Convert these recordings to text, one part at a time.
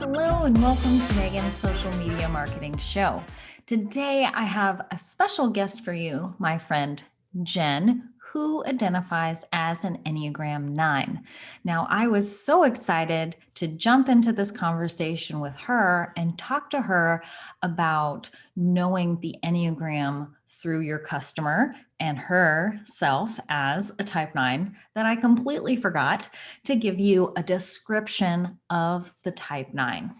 Hello and welcome to Megan's Social Media Marketing Show. Today I have a special guest for you, my friend Jenn, who identifies as an Enneagram 9. Now, I was so excited to jump into this conversation with her and talk to her about knowing the Enneagram through your customer and herself as a type 9 that I completely forgot to give you a description of the type 9.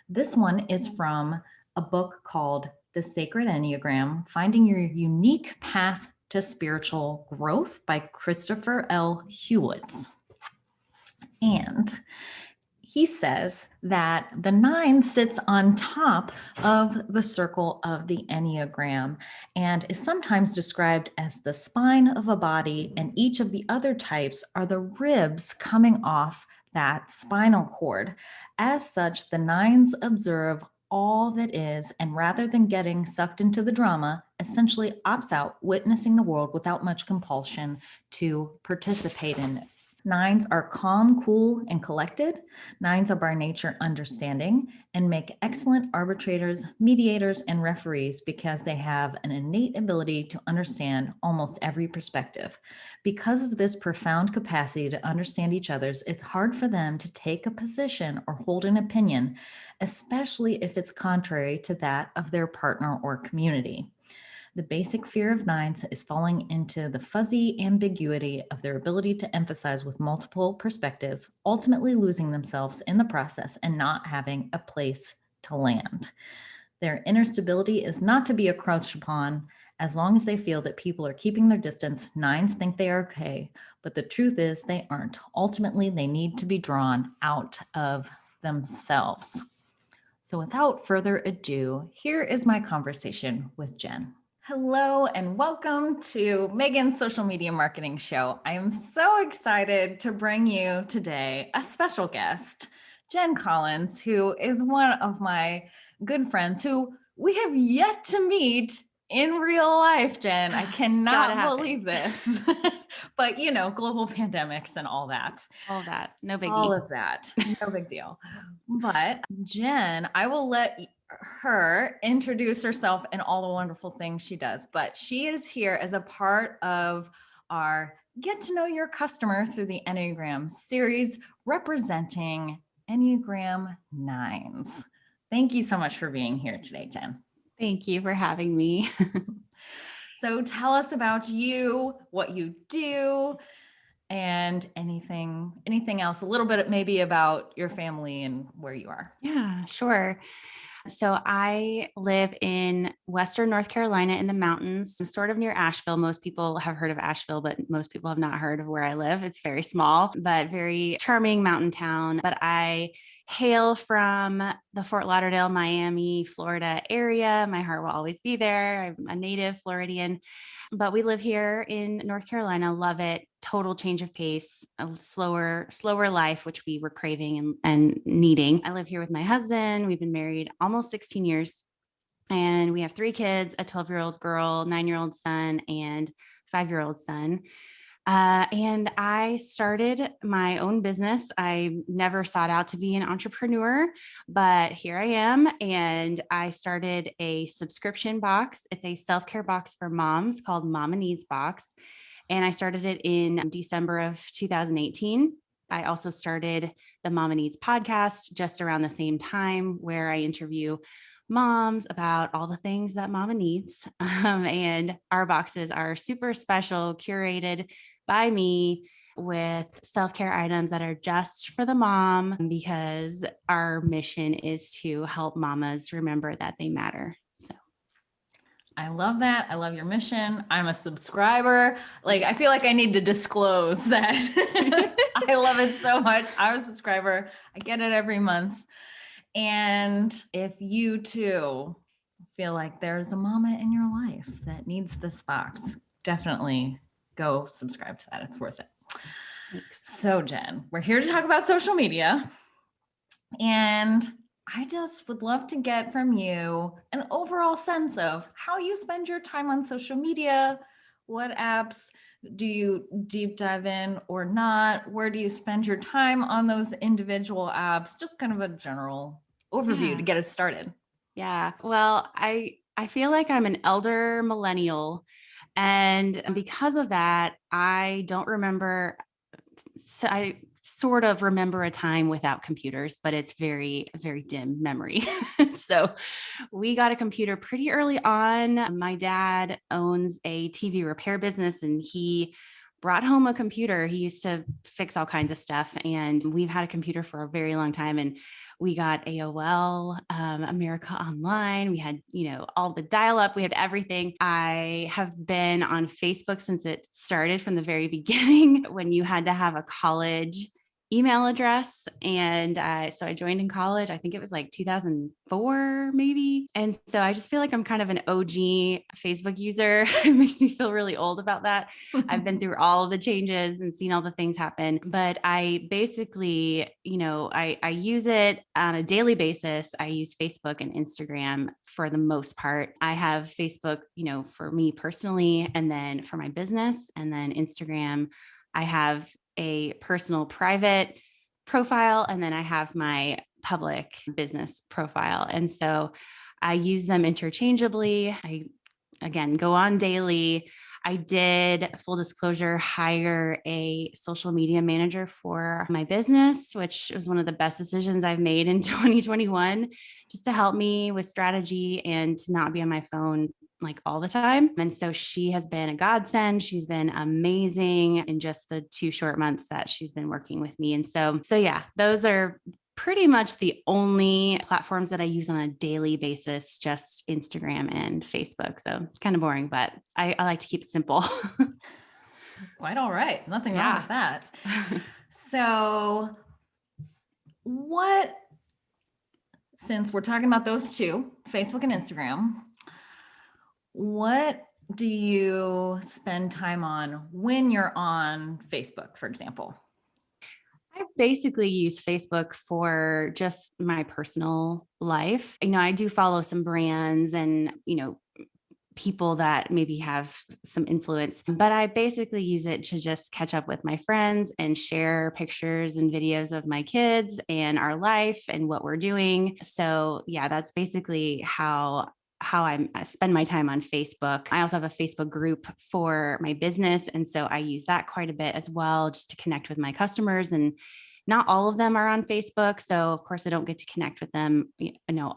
This one is from a book called The Sacred Enneagram, Finding Your Unique Path to Spiritual Growth by Christopher L. Hewitts. And he says that the 9 sits on top of the circle of the Enneagram and is sometimes described as the spine of a body, and each of the other types are the ribs coming off that spinal cord. As such, the 9s observe all that is, and rather than getting sucked into the drama, essentially opts out, witnessing the world without much compulsion to participate in it. 9s are calm, cool, and collected. 9s are by nature understanding and make excellent arbitrators, mediators, and referees because they have an innate ability to understand almost every perspective. Because of this profound capacity to understand each other's, it's hard for them to take a position or hold an opinion, especially if it's contrary to that of their partner or community. The basic fear of 9s is falling into the fuzzy ambiguity of their ability to emphasize with multiple perspectives, ultimately losing themselves in the process and not having a place to land. Their inner stability is not to be encroached upon. As long as they feel that people are keeping their distance, 9s think they are okay, but the truth is they aren't. Ultimately, they need to be drawn out of themselves. So without further ado, here is my conversation with Jenn. Hello and welcome to Megan's Social Media Marketing Show. I am so excited to bring you today a special guest, Jenn Collins, who is one of my good friends who we have yet to meet in real life, Jenn. I cannot believe this. But you know, global pandemics and all that. All that, no biggie. All of that, no big deal. But Jenn, I will let her introduce herself and all the wonderful things she does. But she is here as a part of our Get to Know Your Customer Through the Enneagram series, representing Enneagram 9s. Thank you so much for being here today, Jenn. Thank you for having me. So tell us about you, what you do, and anything else, a little bit maybe about your family and where you are. Yeah, sure. So I live in Western North Carolina in the mountains. I'm sort of near Asheville. Most people have heard of Asheville, but most people have not heard of where I live. It's very small, but very charming mountain town. But I hail from the Fort Lauderdale, Miami, Florida area. My heart will always be there. I'm a native Floridian, but we live here in North Carolina. Love it. Total change of pace, a slower life, which we were craving and needing. I live here with my husband. We've been married almost 16 years and we have 3 kids, a 12-year-old girl, 9-year-old son, and 5-year-old son. And I started my own business. I never sought out to be an entrepreneur, but here I am. And I started a subscription box. It's a self-care box for moms called Mama Needs Box. And I started it in December of 2018. I also started the Mama Needs podcast just around the same time, where I interview moms about all the things that mama needs. And our boxes are super special, curated by me with self-care items that are just for the mom, because our mission is to help mamas remember that they matter. So I love that. I love your mission. I'm a subscriber. Like, I feel like I need to disclose that. I love it so much. I'm a subscriber. I get it every month. And if you too feel like there's a mama in your life that needs this box, definitely go subscribe to that. It's worth it. thanks. So Jenn, we're here to talk about social media. And I just would love to get from you an overall sense of how you spend your time on social media, what apps Do you deep dive in or not? Where do you spend your time on those individual apps? Just kind of a general overview to Yeah. get us started. Yeah. Well, I feel like I'm an elder millennial, and because of that, I don't remember. So I sort of remember a time without computers, but it's very, very dim memory. So we got a computer pretty early on. My dad owns a TV repair business, and he brought home a computer. He used to fix all kinds of stuff, and we've had a computer for a very long time. And we got AOL, America Online. We had, all the dial up. We had everything. I have been on Facebook since it started from the very beginning when you had to have a college email address. And so I joined in college. I think it was like 2004, maybe. And so I just feel like I'm kind of an OG Facebook user. It makes me feel really old about that. I've been through all of the changes and seen all the things happen. But I basically, I use it on a daily basis. I use Facebook and Instagram for the most part. I have Facebook, for me personally, and then for my business, and then Instagram. I have a personal private profile, and then I have my public business profile. And so I use them interchangeably. I, again, go on daily. I did, full disclosure, hire a social media manager for my business, which was one of the best decisions I've made in 2021, just to help me with strategy and to not be on my phone like all the time. And so she has been a godsend. She's been amazing in just the 2 short months that she's been working with me. And so yeah, those are pretty much the only platforms that I use on a daily basis, just Instagram and Facebook. So kind of boring, but I like to keep it simple. Quite all right. Nothing wrong Yeah. with that. So, since we're talking about those two, Facebook and Instagram, what do you spend time on when you're on Facebook, for example? I basically use Facebook for just my personal life. I do follow some brands and, people that maybe have some influence, but I basically use it to just catch up with my friends and share pictures and videos of my kids and our life and what we're doing. So yeah, that's basically I spend my time on Facebook. I also have a Facebook group for my business. And so I use that quite a bit as well, just to connect with my customers. And not all of them are on Facebook. So of course I don't get to connect with them,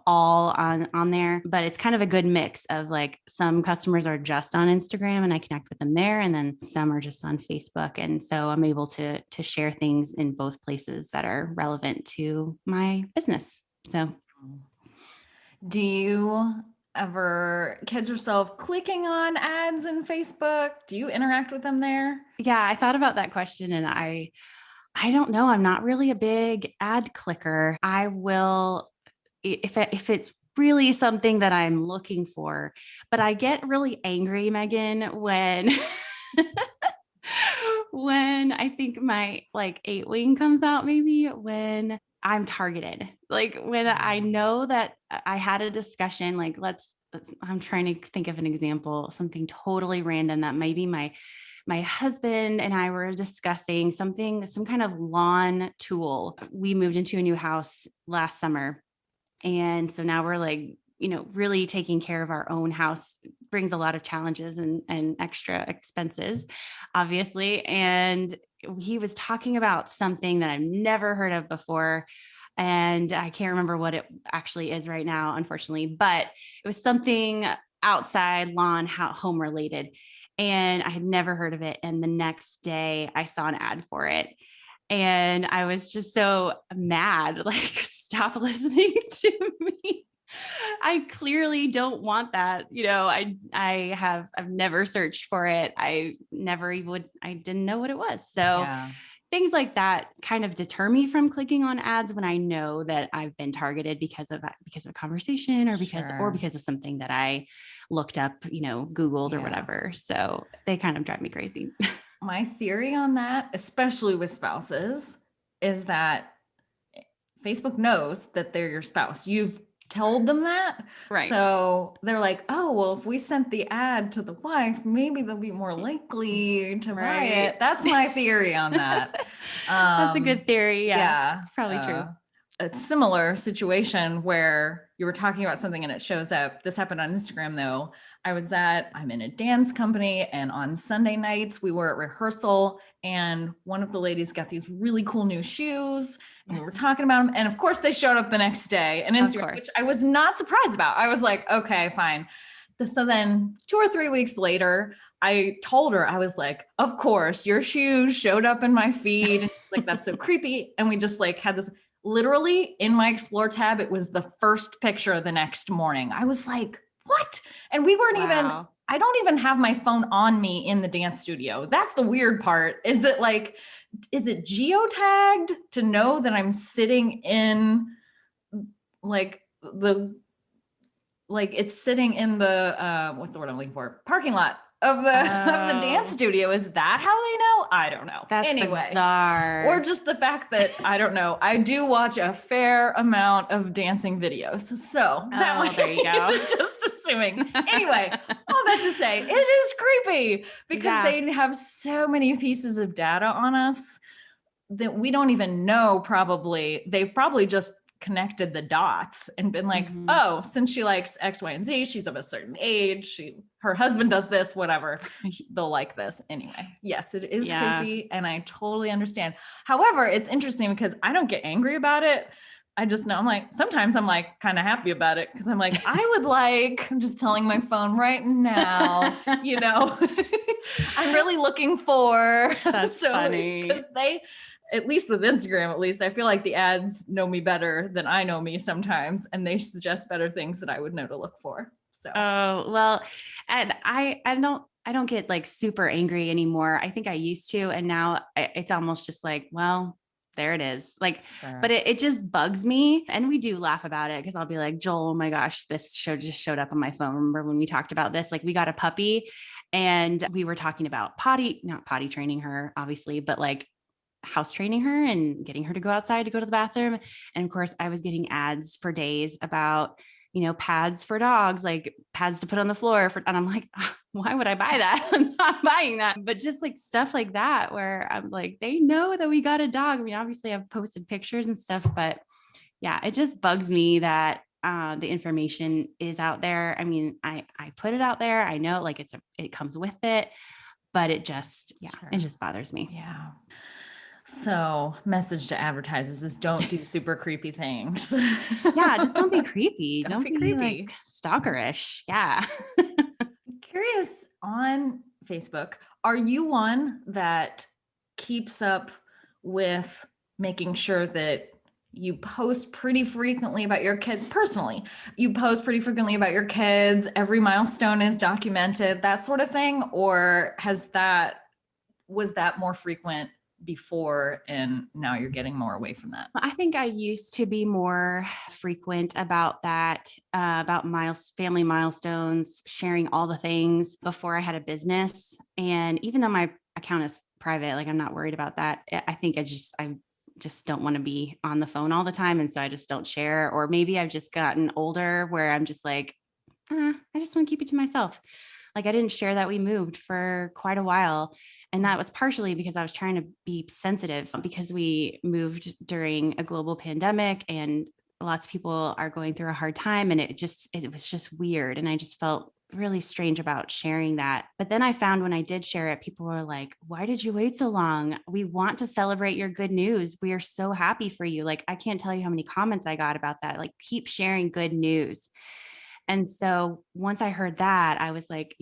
all on there, but it's kind of a good mix of like some customers are just on Instagram and I connect with them there. And then some are just on Facebook. And so I'm able to share things in both places that are relevant to my business. So Do you ever catch yourself clicking on ads in Facebook? Do you interact with them there? yeah, I thought about that question, and I don't know. I'm not really a big ad clicker. I will, if it's really something that I'm looking for, but I get really angry, Megan, when when I think my like 8 wing comes out, maybe when I'm targeted, like when I know that I had a discussion, like I'm trying to think of an example, something totally random that maybe my husband and I were discussing something, some kind of lawn tool. We moved into a new house last summer. And so now we're like, really taking care of our own house brings a lot of challenges and extra expenses, obviously. And he was talking about something that I've never heard of before. And I can't remember what it actually is right now, unfortunately, but it was something outside lawn, home related. And I had never heard of it. And the next day I saw an ad for it. And I was just so mad, like, stop listening to me. I clearly don't want that. I've never searched for it. I didn't know what it was. So Yeah, things like that kind of deter me from clicking on ads when I know that I've been targeted because of a conversation or sure. because of something that I looked up, Googled or Yeah. whatever. So they kind of drive me crazy. My theory on that, especially with spouses, is that Facebook knows that they're your spouse. You've told them that. Right. So they're like, oh, well, if we sent the ad to the wife, maybe they'll be more likely to buy Right. it. That's my theory on that. That's a good theory. Yeah. Yeah. It's probably true. A similar situation where you were talking about something and it shows up. This happened on Instagram though. I'm in a dance company, and on Sunday nights we were at rehearsal, and one of the ladies got these really cool new shoes, and we were talking about them. And of course they showed up the next day on Instagram, which I was not surprised about. I was like, okay, fine. So then 2 or 3 weeks later, I told her, I was like, of course, your shoes showed up in my feed. And she's like, that's so creepy. And we just like had this literally in my Explore tab. It was the first picture the next morning. I was like, what? And we weren't even, I don't even have my phone on me in the dance studio. That's the weird part. Is it geotagged to know that I'm sitting in it's sitting in the what's the word I'm looking for? Parking lot of the dance studio. Is that how they know? I don't know. That's anyway, bizarre. Or just the fact that I don't know. I do watch a fair amount of dancing videos, so there you go. Just assuming. Anyway, all that to say, it is creepy because they have so many pieces of data on us that we don't even know. They've probably just connected the dots and been like, oh, since she likes X, Y, and Z, she's of a certain age. Her husband does this, whatever. They'll like this. Anyway, yes, it is creepy, and I totally understand. However, it's interesting because I don't get angry about it. I just know sometimes I'm like kind of happy about it because I'm like, I'm just telling my phone right now, I'm really looking for. That's funny. Because at least with Instagram, I feel like the ads know me better than I know me sometimes, and they suggest better things that I would know to look for. So, oh, well, and I don't get like super angry anymore. I think I used to, and now it's almost just like, well, there it is. Like, but it just bugs me. And we do laugh about it because I'll be like, Joel, oh my gosh, this show just showed up on my phone. Remember when we talked about this? Like, we got a puppy and we were talking about not potty training her, obviously, but like house training her and getting her to go outside to go to the bathroom. And of course, I was getting ads for days about, pads for dogs, like pads to put on the floor and I'm like, why would I buy that? I'm not buying that. But just like stuff like that, where I'm like, they know that we got a dog. I mean, obviously I've posted pictures and stuff, but yeah, it just bugs me that the information is out there. I mean, I put it out there. I know like it comes with it, but it just bothers me. Yeah. So, message to advertisers is don't do super creepy things. Yeah, just don't be creepy. Don't be creepy. Like stalkerish. Yeah. Curious, on Facebook, are you one that keeps up with making sure that you post pretty frequently about your kids personally? You post pretty frequently about your kids, every milestone is documented, that sort of thing? Or was that more frequent before and now you're getting more away from that? I think I used to be more frequent about that, about family milestones, sharing all the things before I had a business. And even though my account is private, like I'm not worried about that. I think I just don't want to be on the phone all the time. And so I just don't share, or maybe I've just gotten older where I'm just like, I just want to keep it to myself. Like I didn't share that we moved for quite a while. And that was partially because I was trying to be sensitive because we moved during a global pandemic and lots of people are going through a hard time. And it was just weird. And I just felt really strange about sharing that. But then I found when I did share it, people were like, why did you wait so long? We want to celebrate your good news. We are so happy for you. Like, I can't tell you how many comments I got about that. Like, keep sharing good news. And so once I heard that, I was like,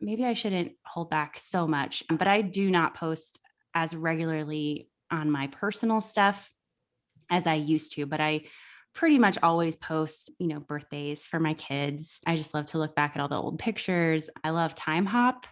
maybe I shouldn't hold back so much, but I do not post as regularly on my personal stuff as I used to, but I pretty much always post, birthdays for my kids. I just love to look back at all the old pictures. I love Time Hop.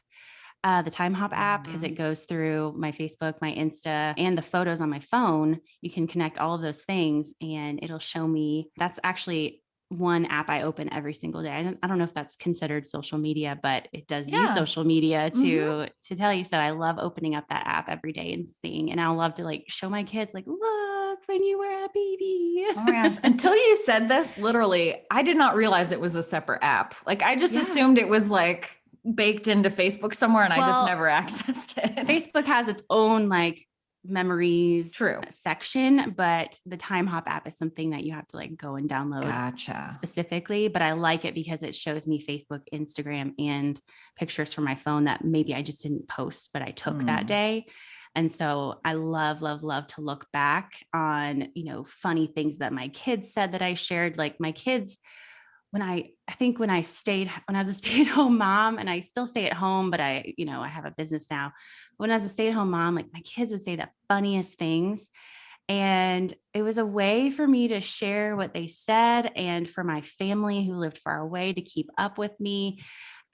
The Time Hop app, because it goes through my Facebook, my Insta, and the photos on my phone. You can connect all of those things and it'll show me. That's actually one app I open every single day. I don't know if that's considered social media, but it does use social media to tell you. So I love opening up that app every day and seeing, and I'll love to like show my kids like, look, look when you were a baby. Oh my gosh. Until you said this, literally, I did not realize it was a separate app. Like I just assumed it was like baked into Facebook somewhere and I just never accessed it. Facebook has its own like memories section, but the Time Hop app is something that you have to like go and download specifically. But I like it because it shows me Facebook, Instagram, and pictures from my phone that maybe I just didn't post, but I took that day. And so I love, love, love to look back on, you know, funny things that my kids said that I shared. Like my kids, when I was a stay-at-home mom, and I still stay at home, but I have a business now. When I was a stay-at-home mom, like my kids would say the funniest things. And it was a way for me to share what they said and for my family who lived far away to keep up with me.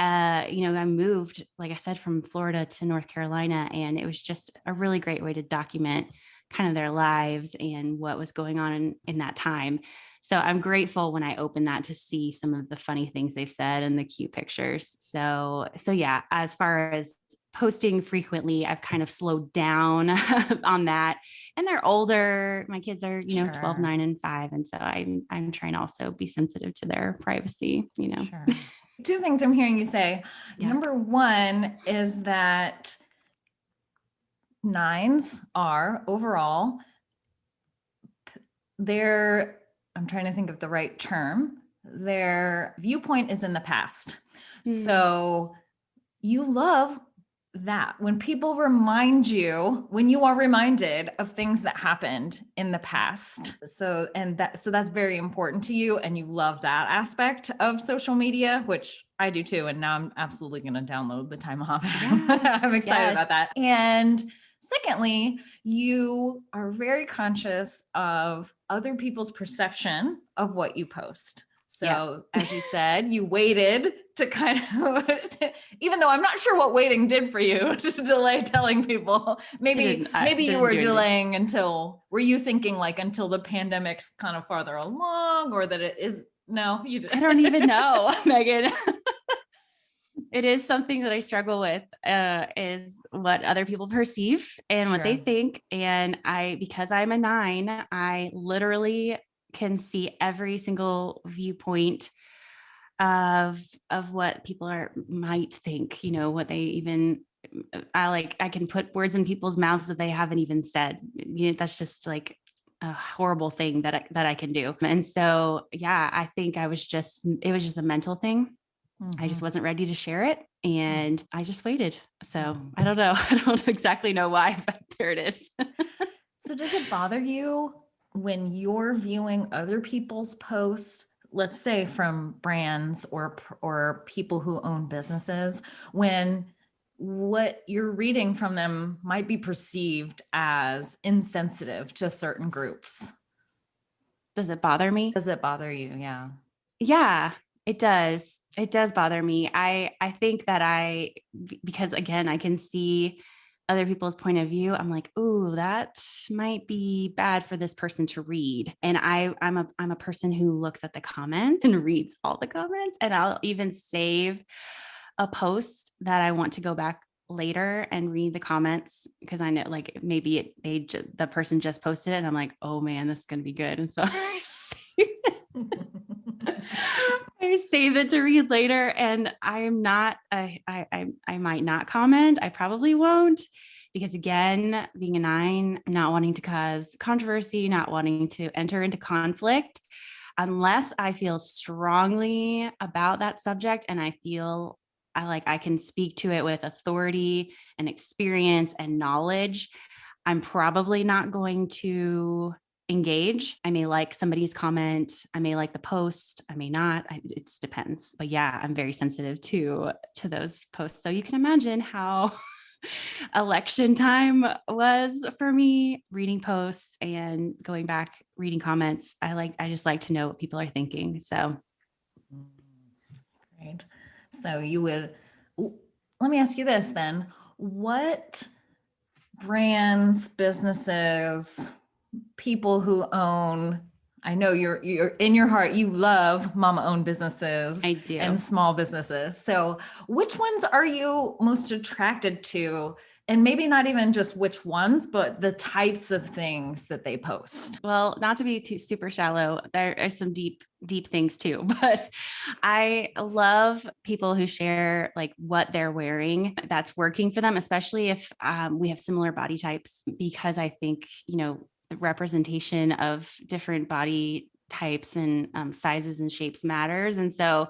I moved, like I said, from Florida to North Carolina, and it was just a really great way to document kind of their lives and what was going on in that time. So I'm grateful when I open that to see some of the funny things they've said and the cute pictures. So yeah, as far as posting frequently, I've kind of slowed down on that. And they're older. My kids are, 12, 9, and 5. And so I'm trying to also be sensitive to their privacy, Sure. Two things I'm hearing you say. Yeah. Number one is that 9s are overall, I'm trying to think of the right term. Their viewpoint is in the past. So you love that when people remind you, when you are reminded of things that happened in the past. So that's very important to you. And you love that aspect of social media, which I do too. And now I'm absolutely going to download the Time Hop. Yes, I'm excited about that. And secondly, you are very conscious of other people's perception of what you post. So as you said, you waited to kind of, even though I'm not sure what waiting did for you to delay telling people, maybe you were delaying were you thinking like until the pandemic's kind of farther along, or that it is, no, you didn't. I don't even know, Megan. It is something that I struggle with, is what other people perceive and what they think. And because I'm a 9, I literally can see every single viewpoint of what people might think, what they even, I can put words in people's mouths that they haven't even said. That's just like a horrible thing that I can do. And so, I think it was just a mental thing. I just wasn't ready to share it, and I just waited. So I don't know. I don't exactly know why, but there it is. So does it bother you when you're viewing other people's posts, let's say from brands or people who own businesses, when what you're reading from them might be perceived as insensitive to certain groups? Does it bother me? Does it bother you? Yeah. Yeah, it does. It does bother me. I think that because again, I can see other people's point of view. I'm like, ooh, that might be bad for this person to read. And I'm a person who looks at the comments and reads all the comments. And I'll even save a post that I want to go back later and read the comments, because I know like maybe the person just posted it and I'm like, oh man, this is going to be good. And so I save it to read later, and I might not comment. I probably won't, because again, being a 9, not wanting to cause controversy, not wanting to enter into conflict, unless I feel strongly about that subject and I feel I can speak to it with authority and experience and knowledge, I'm probably not going to engage. I may like somebody's comment. I may like the post. I may not. It just depends. But yeah, I'm very sensitive to those posts. So you can imagine how election time was for me, reading posts and going back, reading comments. I just like to know what people are thinking. So. Great. So let me ask you this then. What brands, businesses, people who own, I know you're in your heart, you love mama-owned businesses. I do. And small businesses. So which ones are you most attracted to And maybe not even just which ones, but the types of things that they post. Well, not to be too super shallow, there are some deep, deep things too, but I love people who share like what they're wearing that's working for them, especially if we have similar body types, because I think, the representation of different body types and sizes and shapes matters. And so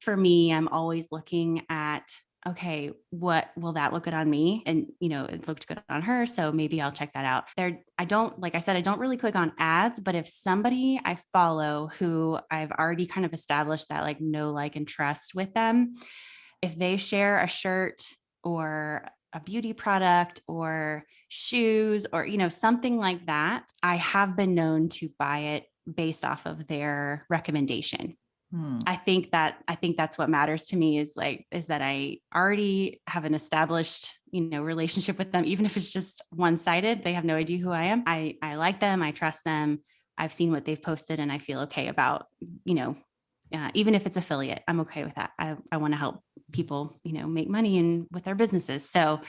for me, I'm always looking at, okay, what will that look good on me? And, it looked good on her. So maybe I'll check that out. I don't, like I said, I don't really click on ads, but if somebody I follow who I've already kind of established that like know, like, and trust with them, if they share a shirt or a beauty product or shoes or, something like that, I have been known to buy it based off of their recommendation. I think that's what matters to me is that I already have an established, relationship with them, even if it's just one-sided. They have no idea who I am. I like them. I trust them. I've seen what they've posted and I feel okay about, even if it's affiliate, I'm okay with that. I want to help people, make money and with their businesses. So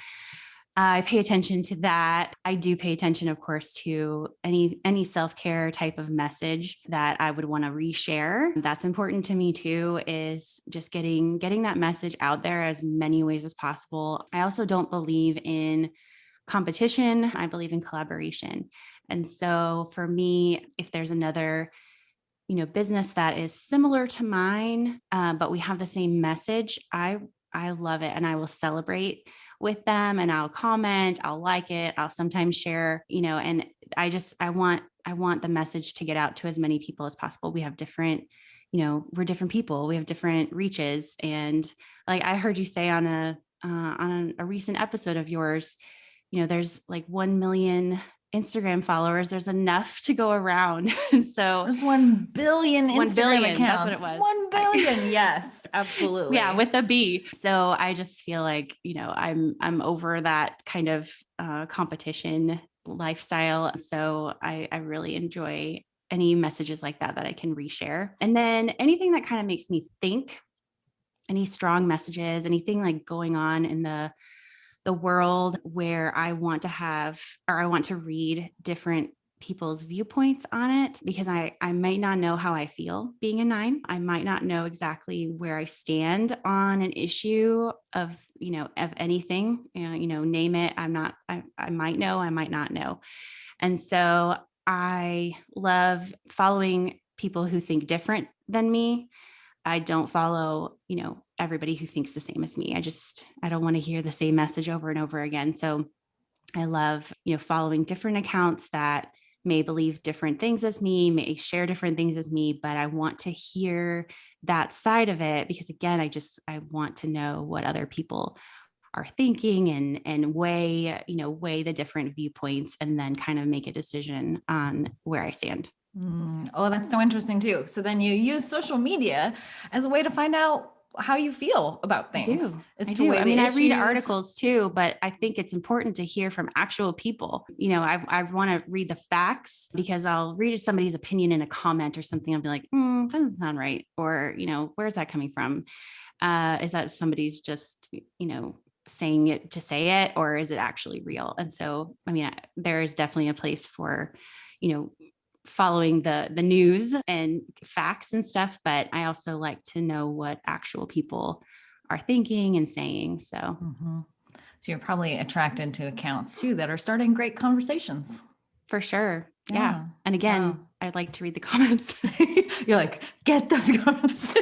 I pay attention to that. I do pay attention, of course, to any self-care type of message that I would want to reshare. That's important to me too, is just getting that message out there as many ways as possible. I also don't believe in competition. I believe in collaboration. And so for me, if there's another business that is similar to mine, but we have the same message, I love it. And I will celebrate with them and I'll comment, I'll like it. I'll sometimes share, and I want the message to get out to as many people as possible. We have different, we're different people. We have different reaches. And like I heard you say on a recent episode of yours, there's like 1 million Instagram followers. There's enough to go around. So there's 1 billion Instagram accounts. That's what it was. 1 billion. Yes, absolutely. Yeah, with a B. So I just feel like, I'm over that kind of competition lifestyle. So I really enjoy any messages like that I can reshare. And then anything that kind of makes me think, any strong messages, anything like going on in the world where I want to read different people's viewpoints on it, because I might not know how I feel being a 9. I might not know exactly where I stand on an issue of anything, name it. I might know, I might not know. And so I love following people who think different than me. I don't follow, everybody who thinks the same as me. I don't want to hear the same message over and over again. So I love, following different accounts that may believe different things as me, may share different things as me, but I want to hear that side of it because again, I want to know what other people are thinking and weigh the different viewpoints and then kind of make a decision on where I stand. Oh, that's so interesting too. So then you use social media as a way to find out how you feel about things. I do. I mean, I read articles too, but I think it's important to hear from actual people. I want to read the facts because I'll read somebody's opinion in a comment or something. I'll be like, that doesn't sound right. Or, where's that coming from? Is that somebody's just, saying it to say it, or is it actually real? And so, I mean, there is definitely a place for, following the news and facts and stuff, but I also like to know what actual people are thinking and saying. So, So you're probably attracted to accounts too that are starting great conversations. For sure. Yeah. And again, I'd like to read the comments. You're like, get those comments.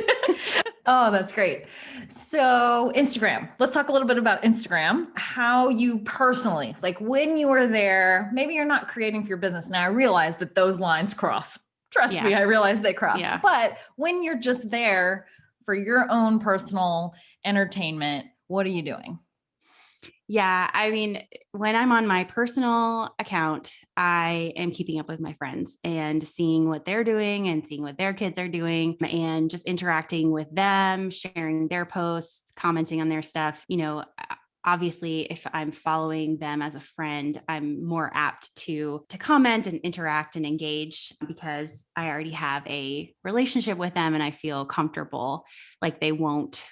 Oh, that's great. So Instagram, let's talk a little bit about Instagram, how you personally, like when you were there, maybe you're not creating for your business. Now I realize that those lines cross. Trust me, I realize they cross. Yeah. But when you're just there for your own personal entertainment, what are you doing? Yeah. I mean, when I'm on my personal account, I am keeping up with my friends and seeing what they're doing and seeing what their kids are doing and just interacting with them, sharing their posts, commenting on their stuff. Obviously, if I'm following them as a friend, I'm more apt to comment and interact and engage because I already have a relationship with them and I feel comfortable, like they won't,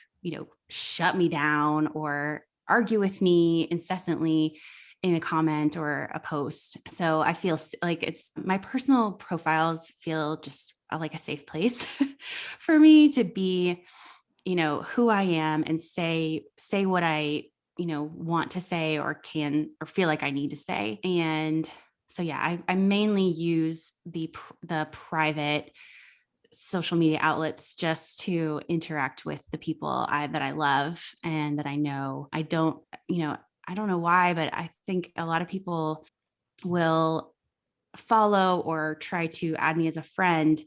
shut me down or argue with me incessantly in a comment or a post. So I feel like it's my personal profiles feel just like a safe place for me to be, who I am and say what I, want to say or can or feel like I need to say. And so, yeah, I mainly use the private social media outlets just to interact with the people that I love and that I know. I don't know why, but I think a lot of people will follow or try to add me as a friend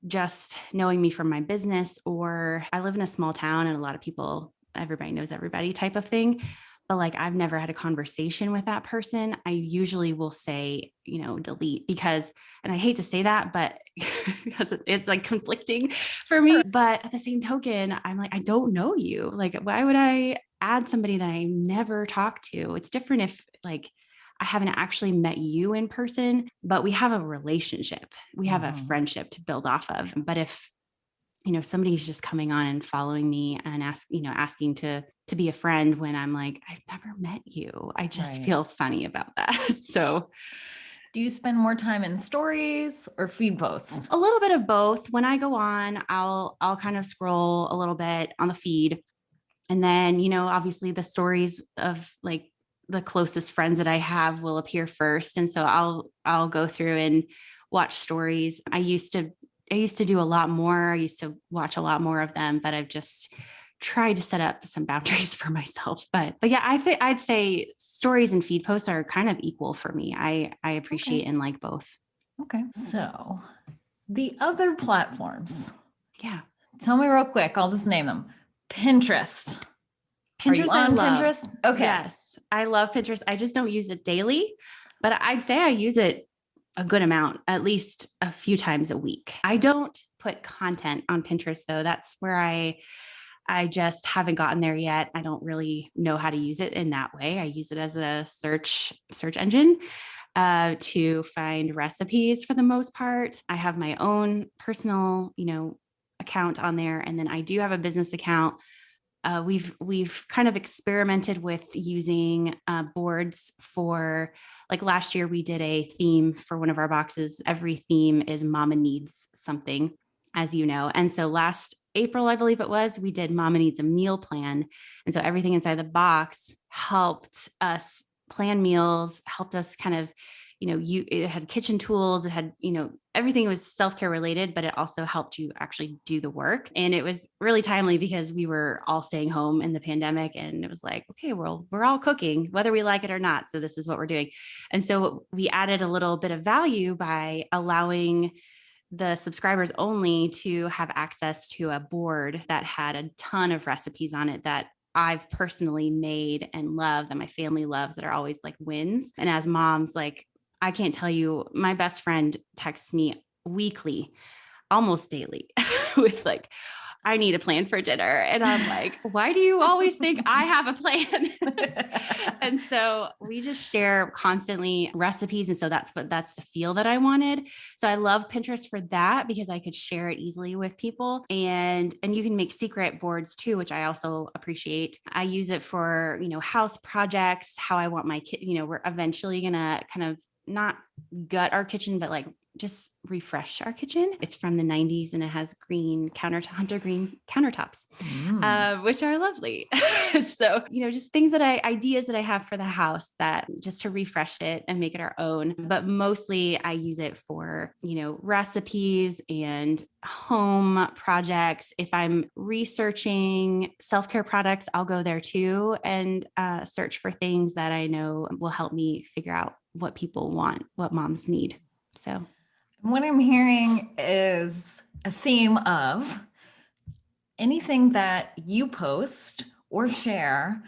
just knowing me from my business, or I live in a small town and a lot of people, everybody knows everybody type of thing. But like, I've never had a conversation with that person. I usually will say, delete because, and I hate to say that, but because it's like conflicting for me. But at the same token, I'm like, I don't know you. Like, why would I add somebody that I never talked to? It's different if like, I haven't actually met you in person, but we have a relationship. We have a friendship to build off of. But if, somebody's just coming on and following me and asking to be a friend when I'm like, I've never met you. I just feel funny about that. So do you spend more time in stories or feed posts? A little bit of both. When I go on, I'll kind of scroll a little bit on the feed. And then, obviously the stories of like the closest friends that I have will appear first. And so I'll go through and watch stories. I used to do a lot more. I used to watch a lot more of them, but I've just tried to set up some boundaries for myself. But yeah, I'd say stories and feed posts are kind of equal for me. I appreciate and like both. Okay. So the other platforms. Yeah. Tell me real quick. I'll just name them. Pinterest. Are you Pinterest, on Pinterest? Okay. Yes, I love Pinterest. I just don't use it daily, but I'd say I use it a good amount, at least a few times a week. I don't put content on Pinterest though. That's where I just haven't gotten there yet. I don't really know how to use it in that way. I use it as a search engine to find recipes for the most part. I have my own personal, account on there, and then I do have a business account. We've kind of experimented with using boards for, like last year we did a theme for one of our boxes. Every theme is Mama Needs Something, as you know. And so last April, I believe it was, we did Mama Needs a Meal Plan. And so everything inside the box helped us plan meals, helped us kind of, it had kitchen tools, it had, everything was self-care related, but it also helped you actually do the work. And it was really timely because we were all staying home in the pandemic, and it was like, okay, we're all cooking, whether we like it or not. So this is what we're doing. And so we added a little bit of value by allowing the subscribers only to have access to a board that had a ton of recipes on it that I've personally made and love, that my family loves, that are always like wins. And as moms, like, I can't tell you, my best friend texts me weekly, almost daily, with like, I need a plan for dinner. And I'm like, why do you always think I have a plan? And so we just share constantly recipes. And so that's the feel that I wanted. So I love Pinterest for that because I could share it easily with people. And you can make secret boards too, which I also appreciate. I use it for, house projects, how I want my kid, we're eventually going to kind of not gut our kitchen, but like just refresh our kitchen. It's from the 90s and it has hunter green countertops, which are lovely. So, just ideas that I have for the house that just to refresh it and make it our own. But mostly I use it for, recipes and home projects. If I'm researching self-care products, I'll go there too and search for things that I know will help me figure out what people want, what moms need. So what I'm hearing is a theme of anything that you post or share,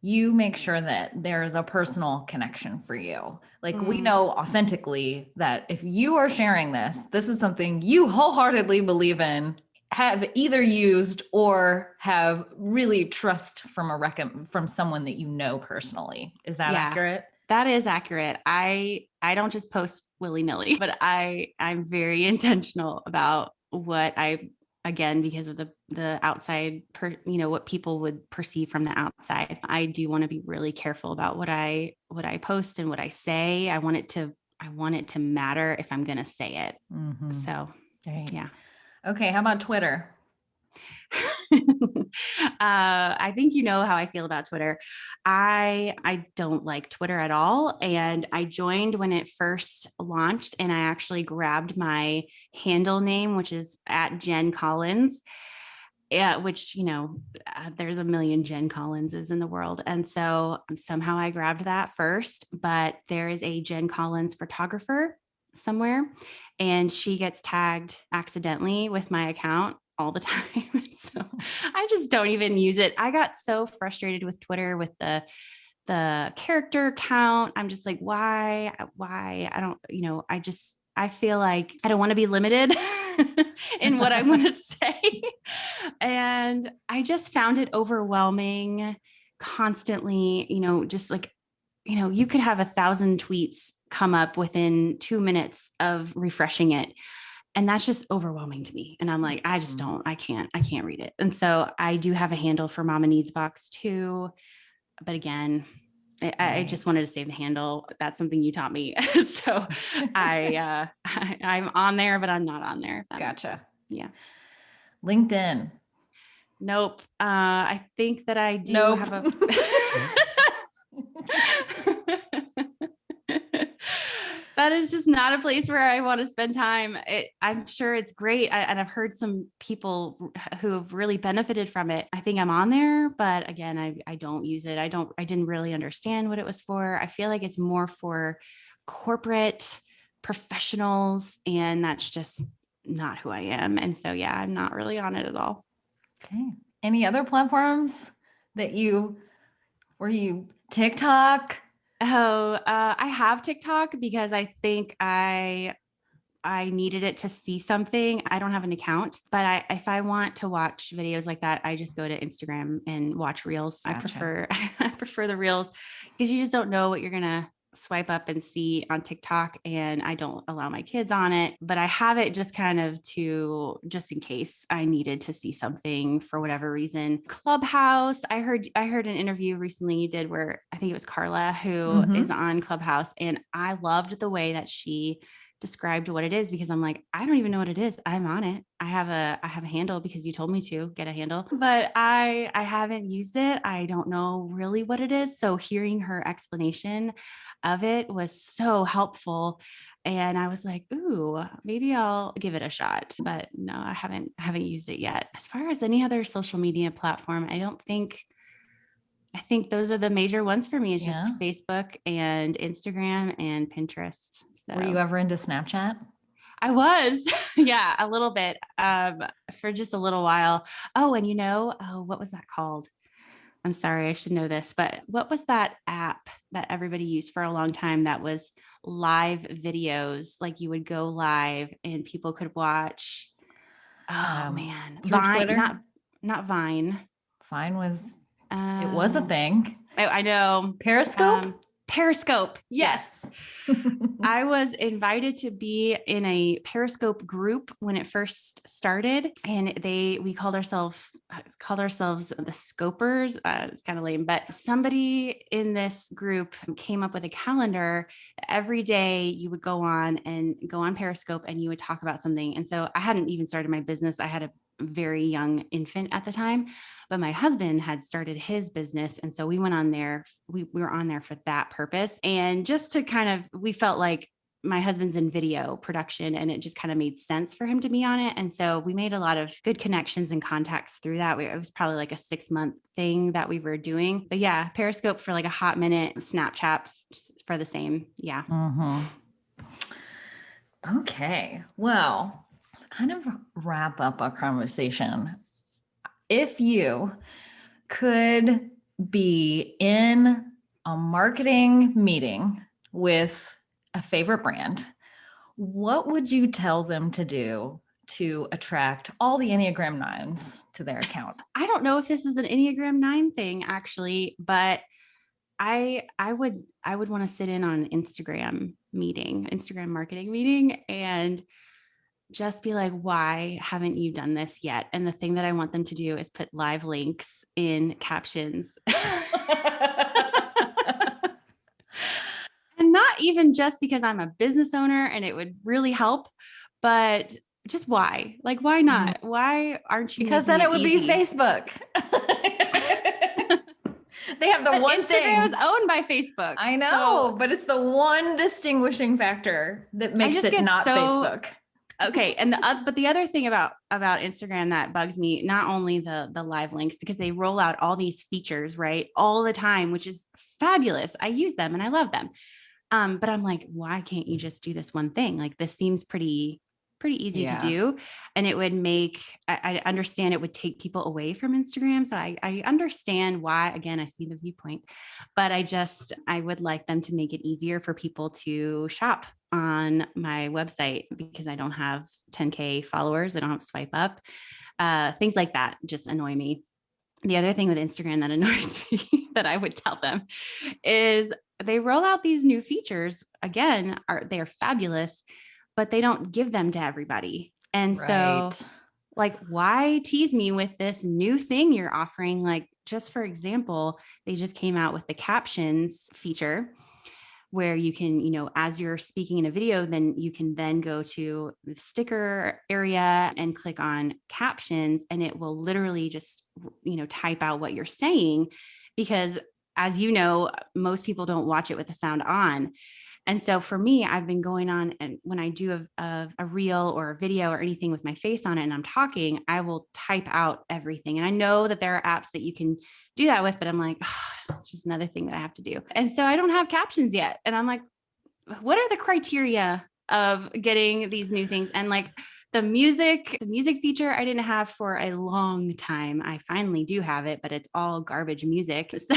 you make sure that there's a personal connection for you. Like we know authentically that if you are sharing this is something you wholeheartedly believe in, have either used or have really trust from someone that you know personally. Is that accurate? That is accurate. I don't just post willy-nilly, but I'm very intentional about what I again, because of the outside, what people would perceive from the outside. I do want to be really careful about what I post and what I say. I want it to matter if I'm going to say it. Mm-hmm. So, Right. yeah. Okay. How about Twitter? I think you know how I feel about Twitter. I don't like Twitter at all. And I joined when it first launched, and I actually grabbed my handle name, which is at Jenn Collins. Yeah, which, there's a million Jenn Collinses in the world. And so somehow I grabbed that first, but there is a Jenn Collins photographer somewhere, and she gets tagged accidentally with my account all the time. So I just don't even use it. I got so frustrated with Twitter with the character count. I'm just like, why? I don't, I feel like I don't want to be limited in what I want to say. And I just found it overwhelming constantly, just like, you could have 1,000 tweets come up within 2 minutes of refreshing it. And that's just overwhelming to me. And I'm like, I can't read it. And so I do have a handle for Mama Needs Box too. But again, I just wanted to save the handle. That's something you taught me. So I'm on there, but I'm not on there. Gotcha. Yeah. LinkedIn. Nope. I think that I do Nope. have a. That is just not a place where I want to spend time. I'm sure it's great. And I've heard some people who have really benefited from it. I think I'm on there, but again, I don't use it. I didn't really understand what it was for. I feel like it's more for corporate professionals, and that's just not who I am. And so, yeah, I'm not really on it at all. Okay. Any other platforms that were you TikTok? Oh, I have TikTok because I think I needed it to see something. I don't have an account, but if I want to watch videos like that, I just go to Instagram and watch reels. Gotcha. I prefer the reels because you just don't know what you're going to swipe up and see on TikTok, and I don't allow my kids on it, but I have it just kind of just in case I needed to see something for whatever reason. Clubhouse. I heard an interview recently you did where I think it was Carla who is on Clubhouse, and I loved the way that she described what it is, because I'm like, I don't even know what it is. I'm on it. I have a handle because you told me to get a handle, but I haven't used it. I don't know really what it is. So hearing her explanation of it was so helpful. And I was like, ooh, maybe I'll give it a shot. But no, I haven't used it yet. As far as any other social media platform, I think those are the major ones for me. It's just Facebook and Instagram and Pinterest. So were you ever into Snapchat? I was, yeah, a little bit, for just a little while. Oh, and what was that called? I'm sorry, I should know this, but what was that app that everybody used for a long time that was live videos? Like you would go live and people could watch. Oh man, through Vine, Twitter? not Vine. Vine was it was a thing. I know. Periscope? Periscope. Yes. I was invited to be in a Periscope group when it first started, and we called ourselves the Scopers. It's kind of lame, but somebody in this group came up with a calendar. Every day you would go on Periscope and you would talk about something. And so I hadn't even started my business. I had a very young infant at the time, but my husband had started his business. And so we went on there. We were on there for that purpose. And just to we felt like my husband's in video production, and it just kind of made sense for him to be on it. And so we made a lot of good connections and contacts through that. It was probably like a 6-month thing that we were doing. But yeah, Periscope for like a hot minute, Snapchat for the same. Yeah. Mm-hmm. Okay. Well, to kind of wrap up our conversation, if you could be in a marketing meeting with a favorite brand, what would you tell them to do to attract all the Enneagram 9s to their account? I don't know if this is an Enneagram 9 thing actually, but I would want to sit in on an Instagram marketing meeting, and just be like, why haven't you done this yet? And the thing that I want them to do is put live links in captions. And not even just because I'm a business owner and it would really help, but just why? Like, why not? Why aren't you? Because then it would easy? be Facebook. They have the but one Instagram thing. is owned by Facebook. I know, but it's the one distinguishing factor that makes it not Facebook. Okay. And but the other thing about Instagram that bugs me, not only the live links, because they roll out all these features, right, all the time, which is fabulous. I use them and I love them. But I'm like, why can't you just do this one thing? Like, this seems pretty easy to do. And it would make, I understand it would take people away from Instagram. So I understand why. Again, I see the viewpoint, but I would like them to make it easier for people to shop on my website, because I don't have 10K followers. I don't have swipe up. Things like that just annoy me. The other thing with Instagram that annoys me that I would tell them is they roll out these new features. Again, they're fabulous, but they don't give them to everybody. And so, like, why tease me with this new thing you're offering? Like, just for example, they just came out with the captions feature, where you can, as you're speaking in a video, then you can then go to the sticker area and click on captions, and it will literally just, type out what you're saying, because as you know, most people don't watch it with the sound on. And so for me, I've been going on, and when I do a reel or a video or anything with my face on it and I'm talking, I will type out everything. And I know that there are apps that you can do that with, but I'm like, it's just another thing that I have to do. And so I don't have captions yet. And I'm like, what are the criteria of getting these new things? And like the music feature, I didn't have for a long time. I finally do have it, but it's all garbage music. So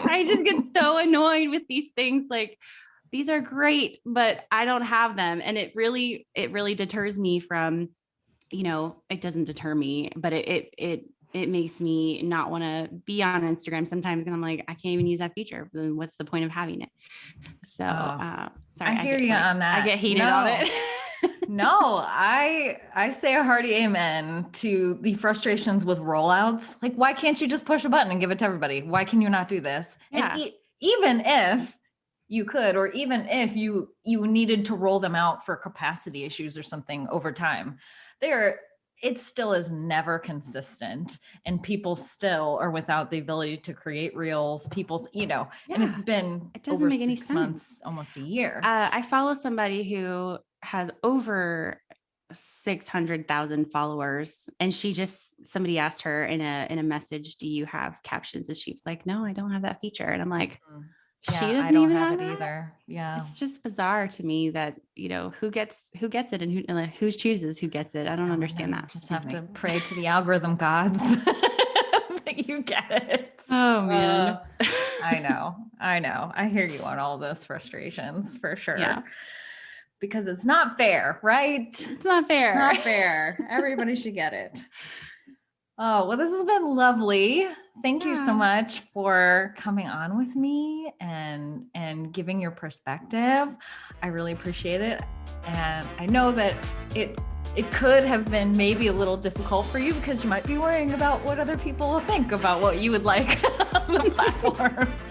I just get so annoyed with these things. Like, these are great, but I don't have them. And it really deters me from, it doesn't deter me, but it makes me not want to be on Instagram sometimes. And I'm like, I can't even use that feature. Then what's the point of having it? So, sorry. I hear you on that. I get heated on it. No, I say a hearty amen to the frustrations with rollouts. Like, why can't you just push a button and give it to everybody? Why can you not do this? Yeah. And even if you could, or even if you needed to roll them out for capacity issues or something over time, it still is never consistent, and people still are without the ability to create reels. And it's been over 6 months, almost a year. I follow somebody who has over 600,000 followers, and somebody asked her in a message, do you have captions? And she's like, no, I don't have that feature. And I'm like, she doesn't I don't even have it either. Yeah. It's just bizarre to me that, who gets it and who chooses who gets it. I don't understand that. Just have to pray to the algorithm gods that you get it. Oh man. I know. I hear you on all those frustrations for sure. Yeah. Because it's not fair, right? It's not fair. Not fair. Everybody should get it. Oh, well, this has been lovely. Thank you so much for coming on with me and giving your perspective. I really appreciate it. And I know that it could have been maybe a little difficult for you, because you might be worrying about what other people will think about what you would like on the platforms.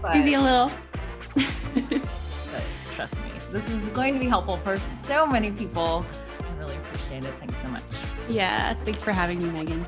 Maybe a little. But trust me, this is going to be helpful for so many people. I really appreciate it. Thanks so much. Yes. Thanks for having me, Megan.